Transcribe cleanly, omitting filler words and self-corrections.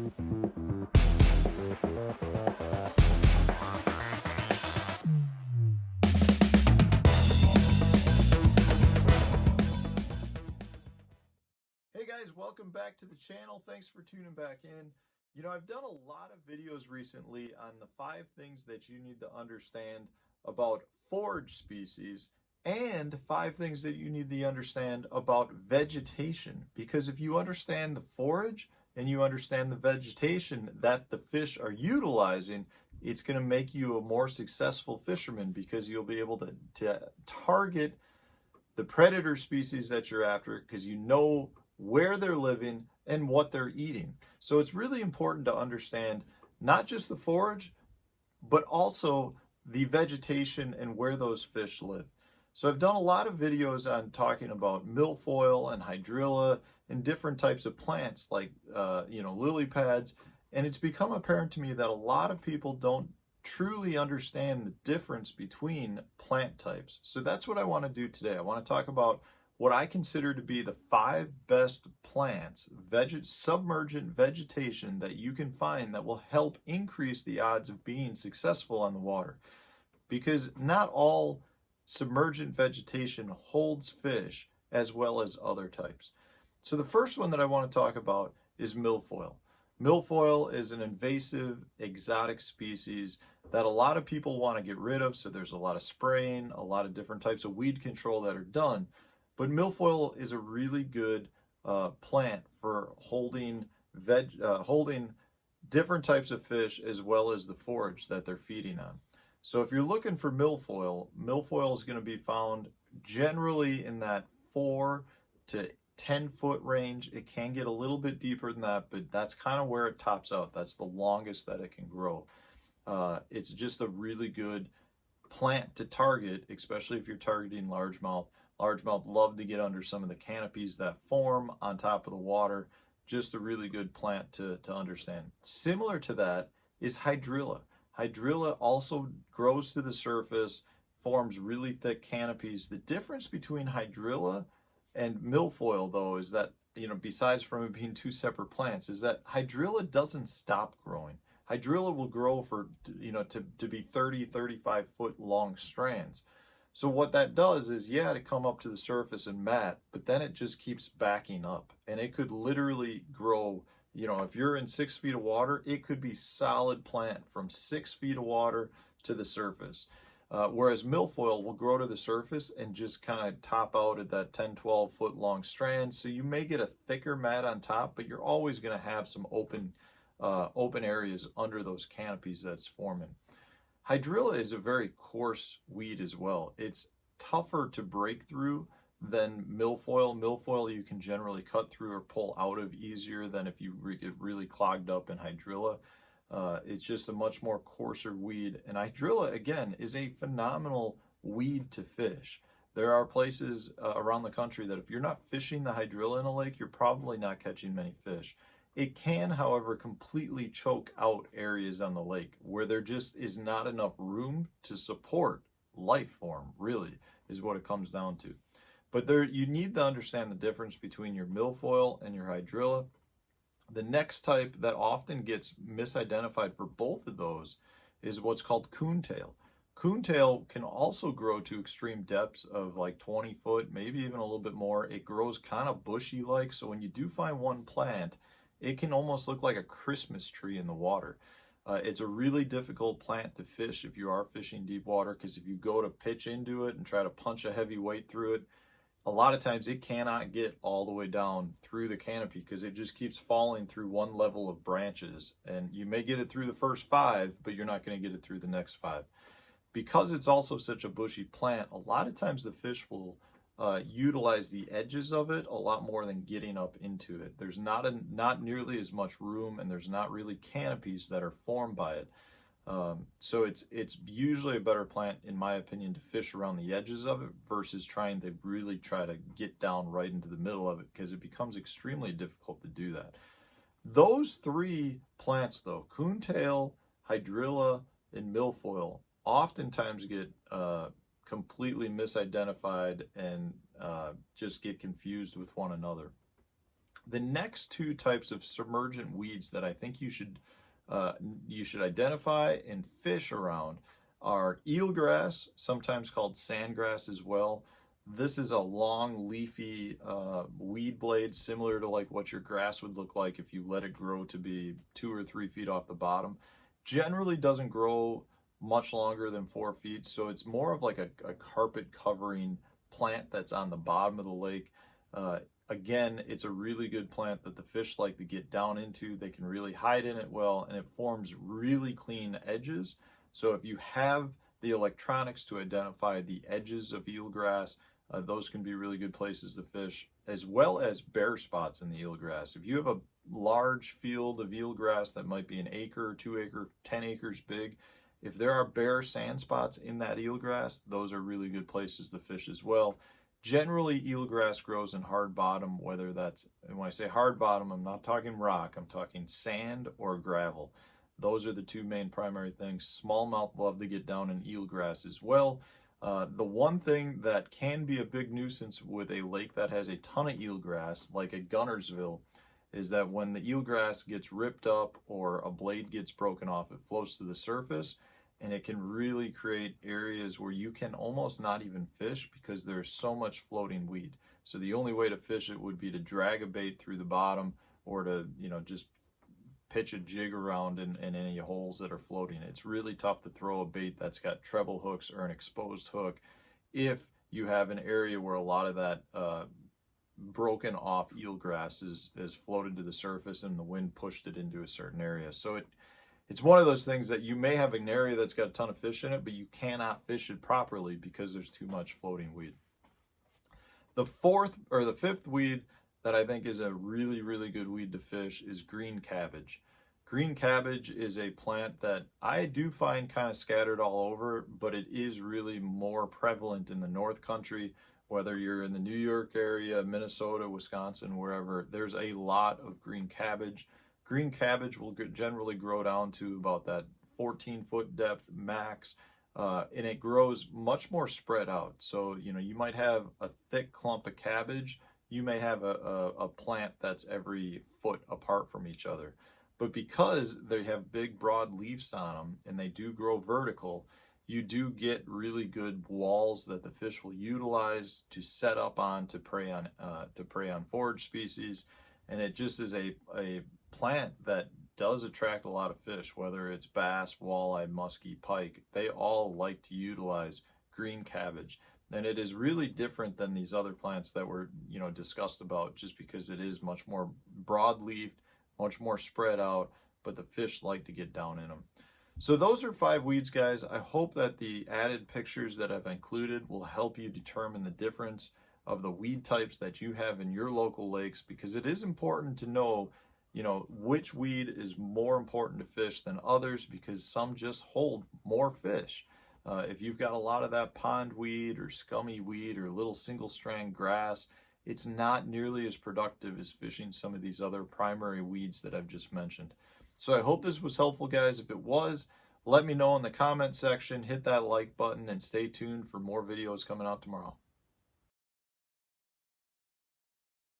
Hey guys, welcome back to the channel. Thanks for tuning back in. You know, I've done a lot of videos recently on the 5 things that you need to understand about forage species and 5 things that you need to understand about vegetation. Because if you understand the forage and you understand the vegetation that the fish are utilizing, it's going to make you a more successful fisherman because you'll be able to target the predator species that you're after because you know where they're living and what they're eating. So it's really important to understand not just the forage, but also the vegetation and where those fish live. So I've done a lot of videos on talking about milfoil and hydrilla and different types of plants like lily pads, and it's become apparent to me that a lot of people don't truly understand the difference between plant types. So that's what I want to do today. I want to talk about what I consider to be the 5 best plants, submergent vegetation that you can find that will help increase the odds of being successful on the water. Because not all submergent vegetation holds fish as well as other types. So the first one that I want to talk about is milfoil. Milfoil is an invasive exotic species that a lot of people want to get rid of, so there's a lot of spraying, a lot of different types of weed control that are done. But milfoil is a really good plant for holding different types of fish as well as the forage that they're feeding on. So if you're looking for milfoil, milfoil is going to be found generally in that 4 to 10 foot range. It can get a little bit deeper than that, but that's kind of where it tops out. That's the longest that it can grow. It's just a really good plant to target, especially if you're targeting largemouth. Largemouth love to get under some of the canopies that form on top of the water. Just a really good plant to understand. Similar to that is hydrilla. Hydrilla also grows to the surface, forms really thick canopies. The difference between hydrilla and milfoil, though, is that, besides from it being 2 separate plants, is that hydrilla doesn't stop growing. Hydrilla will grow for, to be 30, 35 foot long strands. So what that does is, to come up to the surface and mat, but then it just keeps backing up. And it could literally grow, if you're in 6 feet of water, it could be solid plant from 6 feet of water to the surface. Whereas milfoil will grow to the surface and just kind of top out at that 10, 12 foot long strand. So you may get a thicker mat on top, but you're always going to have some open areas under those canopies that's forming. Hydrilla is a very coarse weed as well. It's tougher to break through than milfoil. Milfoil you can generally cut through or pull out of easier than if you get really clogged up in hydrilla. It's just a much more coarser weed. And hydrilla, again, is a phenomenal weed to fish. There are places around the country that if you're not fishing the hydrilla in a lake, you're probably not catching many fish. It can, however, completely choke out areas on the lake where there just is not enough room to support life form, really, is what it comes down to. But you need to understand the difference between your milfoil and your hydrilla. The next type that often gets misidentified for both of those is what's called coontail. Coontail can also grow to extreme depths of like 20 foot, maybe even a little bit more. It grows kind of bushy-like, so when you do find one plant, it can almost look like a Christmas tree in the water. It's a really difficult plant to fish if you are fishing deep water, because if you go to pitch into it and try to punch a heavy weight through it, a lot of times it cannot get all the way down through the canopy because it just keeps falling through one level of branches. And you may get it through the first 5, but you're not going to get it through the next 5. Because it's also such a bushy plant, a lot of times the fish will utilize the edges of it a lot more than getting up into it. There's not nearly as much room, and there's not really canopies that are formed by it. So it's usually a better plant, in my opinion, to fish around the edges of it versus trying to really try to get down right into the middle of it, because it becomes extremely difficult to do that. Those 3 plants, though, coontail, hydrilla, and milfoil, oftentimes get completely misidentified and just get confused with one another. The next two types of submergent weeds that I think you should identify and fish around are eelgrass, sometimes called sandgrass as well. This is a long leafy weed blade, similar to like what your grass would look like if you let it grow to be 2 or 3 feet off the bottom. Generally doesn't grow much longer than 4 feet, so it's more of like a carpet covering plant that's on the bottom of the lake. Again, it's a really good plant that the fish like to get down into. They can really hide in it well, and it forms really clean edges. So if you have the electronics to identify the edges of eelgrass, those can be really good places to fish, as well as bare spots in the eelgrass. If you have a large field of eelgrass that might be 1 acre, 2 acre, 10 acres big, if there are bare sand spots in that eelgrass, those are really good places to fish as well. Generally, eelgrass grows in hard bottom, whether that's, and when I say hard bottom, I'm not talking rock, I'm talking sand or gravel. Those are the two main primary things. Smallmouth love to get down in eelgrass as well. The one thing that can be a big nuisance with a lake that has a ton of eelgrass, like at Gunnersville, is that when the eelgrass gets ripped up or a blade gets broken off, it floats to the surface, and it can really create areas where you can almost not even fish because there's so much floating weed. So the only way to fish it would be to drag a bait through the bottom, or to, just pitch a jig around in any holes that are floating. It's really tough to throw a bait that's got treble hooks or an exposed hook if you have an area where a lot of that broken off eelgrass is floated to the surface and the wind pushed it into a certain area. So it's one of those things that you may have an area that's got a ton of fish in it, but you cannot fish it properly because there's too much floating weed. The fifth weed that I think is a really, really good weed to fish is green cabbage. Green cabbage is a plant that I do find kind of scattered all over, but it is really more prevalent in the North Country, whether you're in the New York area, Minnesota, Wisconsin, wherever. There's a lot of green cabbage. Green cabbage will generally grow down to about that 14-foot depth max, and it grows much more spread out. So, you might have a thick clump of cabbage. You may have a plant that's every foot apart from each other. But because they have big, broad leaves on them and they do grow vertical, you do get really good walls that the fish will utilize to set up on to prey on forage species. And it just is a plant that does attract a lot of fish, whether it's bass, walleye, muskie, pike. They all like to utilize green cabbage. And it is really different than these other plants that were, discussed about, just because it is much more broad-leaved, much more spread out, but the fish like to get down in them. So those are 5 weeds, guys. I hope that the added pictures that I've included will help you determine the difference of the weed types that you have in your local lakes, because it is important to know, which weed is more important to fish than others, because some just hold more fish. If you've got a lot of that pond weed or scummy weed or little single strand grass, it's not nearly as productive as fishing some of these other primary weeds that I've just mentioned. So I hope this was helpful, guys. If it was, let me know in the comment section, hit that like button, and stay tuned for more videos coming out tomorrow.